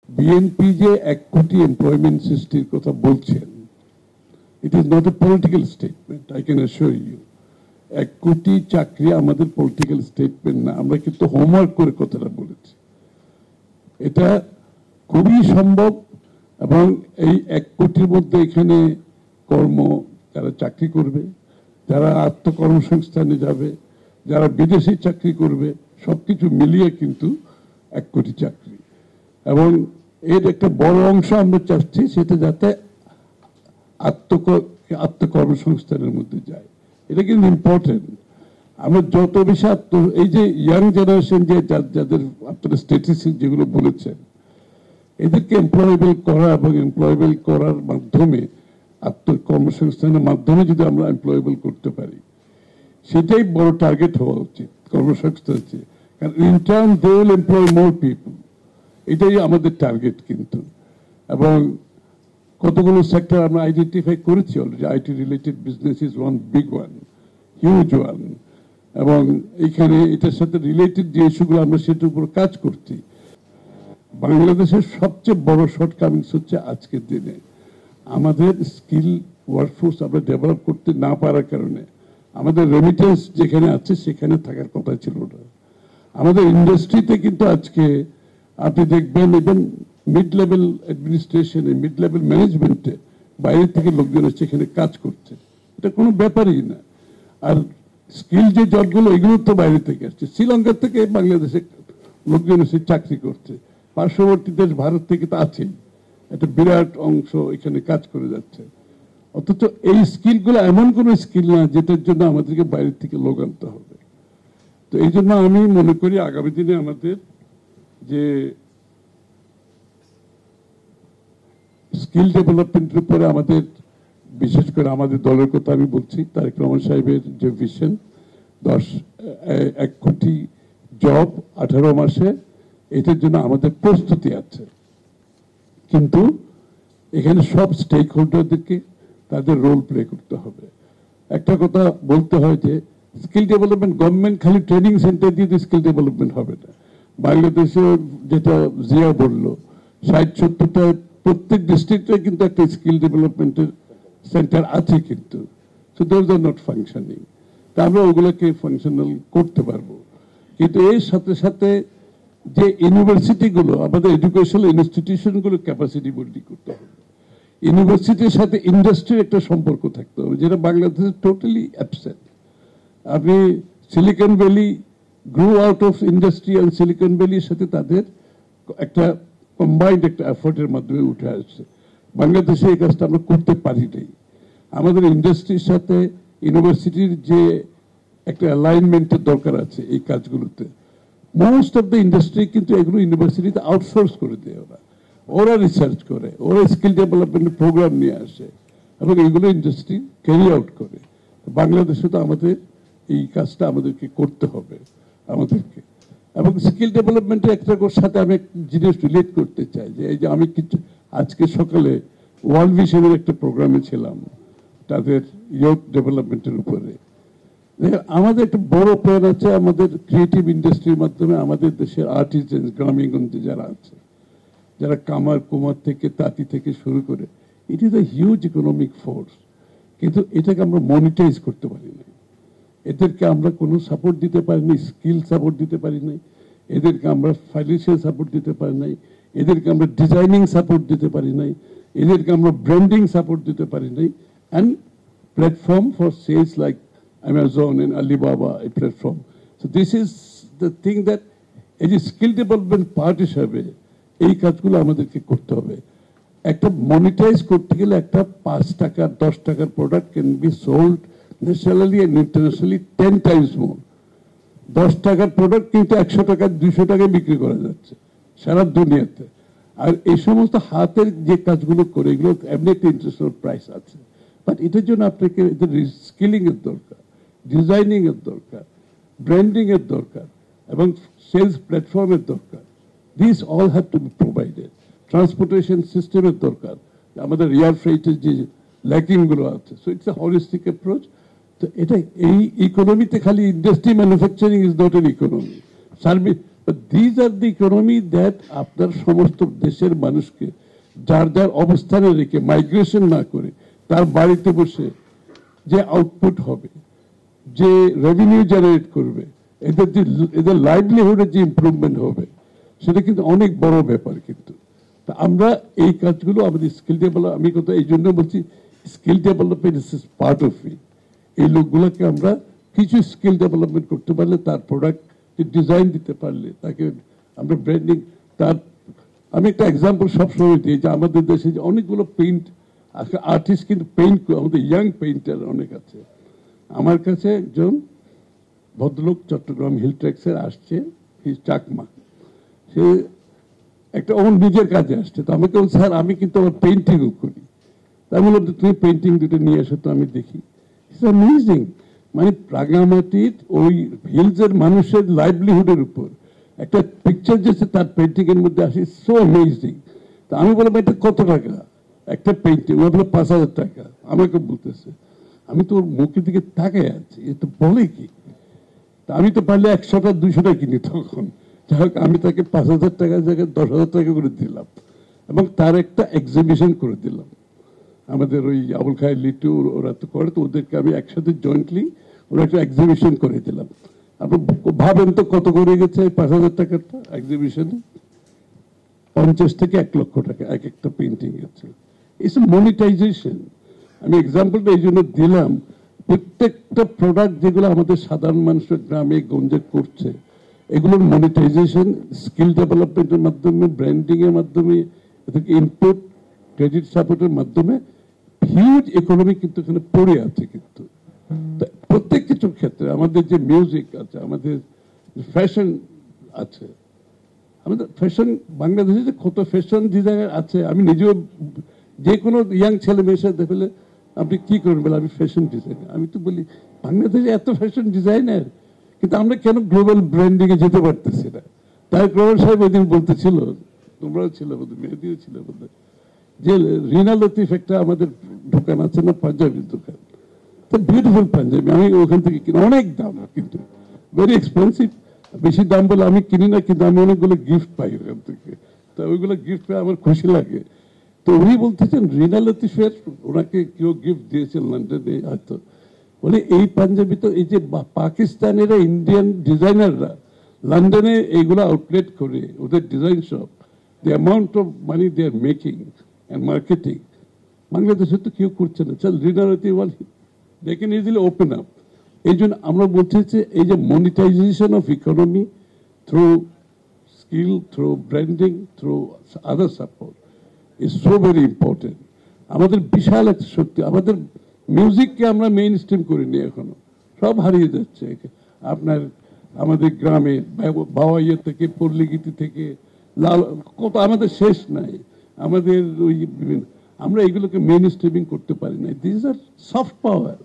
BNP যে 1 কোটি employment সৃষ্টির কথা বলছেন, it is not a political statement, I can assure you. 1 crore চাকরি আমাদের পলিটিক্যাল স্টেটমেন্ট না, আমরা কিন্তু হোমওয়ার্ক করে কথাটা বলেছি। এটা খুবই সম্ভব, এবং এই 1 কোটির মধ্যে এখানে যারা চাকরি করবে, যারা আত্মকর্মসংস্থানে যাবে, যারা বিদেশি চাকরি করবে, সবকিছু মিলিয়ে কিন্তু 1 কোটি চাকরি। এবং এর একটা বড় অংশ আমরা চাচ্ছি সেটা যাতে আত্মকর্মসংস্থানের মধ্যে যায়। এটা কিন্তু ইম্পর্টেন্ট। আমরা যত বেশি এই যে ইয়াং জেনারেশন যাদের আপনারা স্ট্যাটিস্টিক যেগুলো বলেছেন, এদেরকে এমপ্লয়েবল করা এবং এমপ্লয়েবল করার মাধ্যমে আত্মকর্মসংস্থানের মাধ্যমে যদি আমরা এমপ্লয়েবল করতে পারি, সেটাই বড় টার্গেট হওয়া উচিত কর্মসংস্থান। কারণ in turn they will employ more people, এটাই আমাদের টার্গেট কিন্তু। এবং কতগুলো সেক্টর আমরা আইডেন্টিফাই করেছি already. IT related business is one big one, huge one. এবং এইখানে এটার সাথে রিলেটেড যে ইস্যুগুলো আমরা সেটার উপর কাজ করছি। বাংলাদেশের সবচেয়ে বড় শর্টকামিংস হচ্ছে আজকের দিনে আমাদের স্কিল ওয়ার্কফোর্স আমরা ডেভেলপ করতে না পারার কারণে আমাদের রেমিটেন্স যেখানে আছে সেখানে থাকার কথা ছিল না। আমাদের ইন্ডাস্ট্রিতে কিন্তু আজকে আপনি দেখবেন ইভেন মিড লেভেল অ্যাডমিনিস্ট্রেশনে, মিড লেভেল ম্যানেজমেন্টে বাইরে থেকে লোকজন এসে এখানে কাজ করছে, এটা কোনো ব্যাপারই না। আর স্কিল যে জবগুলো, এগুলো তো বাইরে থেকে আসছে। শ্রীলঙ্কা থেকে বাংলাদেশে লোকজন এসে চাকরি করছে, পার্শ্ববর্তী দেশ ভারত থেকে তো আছেই, একটা বিরাট অংশ এখানে কাজ করে যাচ্ছে। অথচ এই স্কিলগুলো এমন কোনো স্কিল না যেটার জন্য আমাদেরকে বাইরে থেকে লোক আনতে হবে। তো এই জন্য আমি মনে করি আগামী দিনে আমাদের যে স্কিল ডেভেলপমেন্টের উপরে আমাদের, বিশেষ করে আমাদের দলের কথা আমি বলছি, তারেক রহমান সাহেবের যে ভিশন 1 কোটি জব 18 মাসে, এটার জন্য আমাদের প্রস্তুতি আছে। কিন্তু এখানে সব স্টেক হোল্ডারদেরকে তাদের রোল প্লে করতে হবে। একটা কথা বলতে হয় যে স্কিল ডেভেলপমেন্ট গভর্নমেন্ট খালি ট্রেনিং সেন্টার দিয়ে স্কিল ডেভেলপমেন্ট হবে না। বাংলাদেশে যেটা জিয়া বললো, 60-70টা প্রত্যেক ডিস্ট্রিক্টে কিন্তু একটা স্কিল ডেভেলপমেন্টের সেন্টার আছে, কিন্তু so those are not functioning. তা আমরা ওগুলোকে ফাংশনাল করতে পারবো। কিন্তু এর সাথে সাথে যে ইউনিভার্সিটিগুলো, আমাদের এডুকেশনাল ইনস্টিটিউশনগুলো ক্যাপাসিটি বিল্ডিং করতে হবে। ইউনিভার্সিটির সাথে ইন্ডাস্ট্রির একটা সম্পর্ক থাকতে হবে, যেটা বাংলাদেশে টোটালি অ্যাবসেন্ট। আপনি Silicon Valley grow out of industry, আর সিলিকন ভ্যালির সাথে তাদের একটা কম্বাইন্ড একটা এফোর্টের মাধ্যমে উঠে আসছে। বাংলাদেশে এই কাজটা আমরা করতে পারি নাই। আমাদের ইন্ডাস্ট্রির সাথে ইউনিভার্সিটির যে একটা অ্যালাইনমেন্টের দরকার আছে এই কাজগুলোতে। মোস্ট অফ দ্য ইন্ডাস্ট্রি কিন্তু এগুলো ইউনিভার্সিটিতে আউটসোর্স করে দেয়। ওরা রিসার্চ করে, ওরা স্কিল ডেভেলপমেন্ট প্রোগ্রাম নিয়ে আসে এবং এগুলো ইন্ডাস্ট্রি ক্যারি আউট করে। বাংলাদেশে তো আমাদের এই কাজটা আমাদেরকে করতে হবে আমাদেরকে। এবং স্কিল ডেভেলপমেন্টের একটা সাথে আমি একটা জিনিস রিলেট করতে চাই, যে এই যে আমি কিছু আজকে সকালে ওয়ার্ল্ড ভিশনের একটা প্রোগ্রামে ছিলাম তাদের ইয়ুথ ডেভেলপমেন্টের উপরে। আমাদের একটা বড় প্ল্যান আছে আমাদের ক্রিয়েটিভ ইন্ডাস্ট্রির মাধ্যমে আমাদের দেশের আর্টিজানস, গ্রামীণগঞ্জে যারা আছে, যারা কুমার থেকে তাঁতি থেকে শুরু করে, it is a huge economic force. কিন্তু এটাকে আমরা মনিটাইজ করতে পারি না। এদেরকে আমরা কোনো সাপোর্ট দিতে পারি নাই, স্কিল সাপোর্ট দিতে পারি নাই, এদেরকে আমরা ফাইন্যান্সিয়াল সাপোর্ট দিতে পারি নাই, এদেরকে আমরা ডিজাইনিং সাপোর্ট দিতে পারি নাই, এদেরকে আমরা ব্র্যান্ডিং সাপোর্ট দিতে পারি নাই। And platform for sales like Amazon and Alibaba, a platform. So this is the thing that এই যে স্কিল ডেভেলপমেন্ট পার্ট হিসাবে এই কাজগুলো আমাদেরকে করতে হবে। একটা মনিটাইজ করতে গেলে একটা 5 টাকা 10 টাকার product can be sold nationally and internationally 10 times more. 10 টাকার প্রোডাক্ট কিন্তু 100 টাকা 200 টাকায় বিক্রি করা যাচ্ছে সারা দুনিয়াতে। আর এই সমস্ত হাতের যে কাজগুলো করে এগুলো এমনি একটা ইন্টারন্যাশনাল প্রাইস আছে, বাট এটার জন্য আপনাকে এদের স্কিলিং এর দরকার, ডিজাইনিং এর দরকার, ব্র্যান্ডিং এর দরকার এবং সেলস প্ল্যাটফর্মের দরকার। This all have to be provided. Transportation সিস্টেমের দরকার, আমাদের এয়ার ফ্রেইটের যে ল্যাকিংগুলো আছে। So it's a holistic approach. তো এটা এই ইকোনমিতে খালি industry manufacturing is not an economy. Service these are the economy that আপনার সমস্ত দেশের মানুষকে যার যার অবস্থানে রেখে মাইগ্রেশন না করে তার বাড়িতে বসে যে আউটপুট হবে, যে রেভিনিউ জেনারেট করবে, এদের লাইভলিহুডের যে ইমপ্রুভমেন্ট হবে, সেটা কিন্তু অনেক বড় ব্যাপার। কিন্তু আমরা এই কাজগুলো আমাদের স্কিল ডেভেলপ, আমি কথা এই জন্য বলছি skill development is part of it. এই লোকগুলোকে আমরা কিছু স্কিল ডেভেলপমেন্ট করতে পারলে, তার প্রোডাক্ট ডিজাইন দিতে পারলে, তাকে আমরা ব্র্যান্ডিং, তার আমি একটা এক্সাম্পল সবসময় দিই যে আমাদের দেশে যে অনেকগুলো পেইন্ট আর্টিস্ট কিন্তু পেইন্ট, আমাদের ইয়াং পেইন্টার অনেক আছে। আমার কাছে একজন ভদ্রলোক চট্টগ্রাম হিল ট্র্যাক্সের আসছে, চাকমা, সে একটা ওর নিজের কাজে আসছে। তো আমাকে বলছে, স্যার আমি কিন্তু আমার পেইন্টিংও করি। তাই বললাম তুমি পেইন্টিং দুটো নিয়ে আসো তো আমি দেখি। ইটস অ্যামেজিং, মানে রাঙামাটির ওই হিলসের মানুষের লাইভলিহুডের উপর একটা পিকচার যেছে তার পেইন্টিং এর মধ্যে আসে, সো অ্যামেজিং। তা আমি বললাম এটা কত টাকা একটা পেইন্টিং? ও বললো 5,000 টাকা। আমাকে বলতেছে, আমি তো ওর মুখের দিকে তাকায় আছি, এ তো বলে কি? তা আমি তো পারলে 100টা 200টা কিনি তখন। যাই হোক আমি তাকে 5,000 টাকার জায়গায় 10,000 টাকা করে দিলাম এবং তার একটা এক্সিবিশন করে দিলাম। আমাদের ওই আবুল খায়ের লিটু ওরা তো করে, তো ওদেরকে আমি একসাথে জয়েন্টলি ওরা একটা এক্সিবিশন করে দিলাম। আপনি ভাবেন তো কত করে গেছে 5,000 টাকাটা এক্সিবিশনে? 50 থেকে 1 লক্ষ টাকা এক একটা পেইন্টিং গেছে। It's monetization. আমি এক্সাম্পলটা এই জন্য দিলাম, প্রত্যেকটা প্রোডাক্ট যেগুলো আমাদের সাধারণ মানুষের গ্রামে গঞ্জে করছে, এগুলোর মনিটাইজেশন স্কিল ডেভেলপমেন্টের মাধ্যমে, ব্র্যান্ডিং এর মাধ্যমে, এদেরকে ইনপুট ক্রেডিট সাপোর্টের মাধ্যমে হিউজ ইকোনমি কিন্তু এখানে পড়ে আছে। কিন্তু প্রত্যেক কিছুর ক্ষেত্রে আমাদের যে মিউজিক আছে, আমাদের ফ্যাশন আছে, আমাদের ফ্যাশন বাংলাদেশে যে কত ফ্যাশন ডিজাইনার আছে, আমি নিজেও যে কোনো ইয়াং ছেলে মেয়ের সাথে দেখলে আপনি কি করবেন বলে আমি ফ্যাশন ডিজাইনার। আমি তো বলি বাংলাদেশে এত ফ্যাশন ডিজাইনার, কিন্তু আমরা কেন গ্লোবাল ব্র্যান্ডিং এ যেতে পারতেছি না? তাই গ্লোবাল সাহেব ওই দিন বলতেছিল, তোমরাও ছিল বোধহয়, মেহেদিও ছিল বোধহয়, যে রিনা লতিফ একটা আমাদের দোকান আছে না, পাঞ্জাবির দোকান, বিউটিফুল পাঞ্জাবি, আমি ওখান থেকে কিনি, অনেক দাম কিন্তু ভেরি এক্সপেন্সিভ। বেশি দাম বলে আমি কিনি না, কিন্তু আমি অনেকগুলো গিফট পাই ওখান থেকে। তা ওইগুলো গিফট পেয়ে আমার খুশি লাগে। তো উনি বলতেছেন রিনা লতিফের ওনাকে কেউ গিফট দিয়েছেন লন্ডনে হয়তো, বলে এই পাঞ্জাবি তো এই যে পাকিস্তানেরা, ইন্ডিয়ান ডিজাইনাররা লন্ডনে এইগুলো আউটলেট করে ওদের design shop, the amount of money they are making and marketing, বাংলাদেশে তো কেউ করছে না। চল রিনারতি ওয়াল, they can easily open up. এই জন্য আমরা বলছি যে এই যে monetization of economy through skill, through branding, through other support is so very important. আমাদের বিশাল একটা শক্তি। আমাদের মিউজিককে আমরা মেইন স্ট্রিম করিনি এখনো, সব হারিয়ে যাচ্ছে। আপনার আমাদের গ্রামে বাওয়াইয়া থেকে, পল্লীগীতি থেকে, লাল কত আমাদের শেষ নাই। আমাদের ওই বিভিন্ন, আমরা এগুলোকে মেইন স্ট্রিমিং করতে পারি না। This are soft power.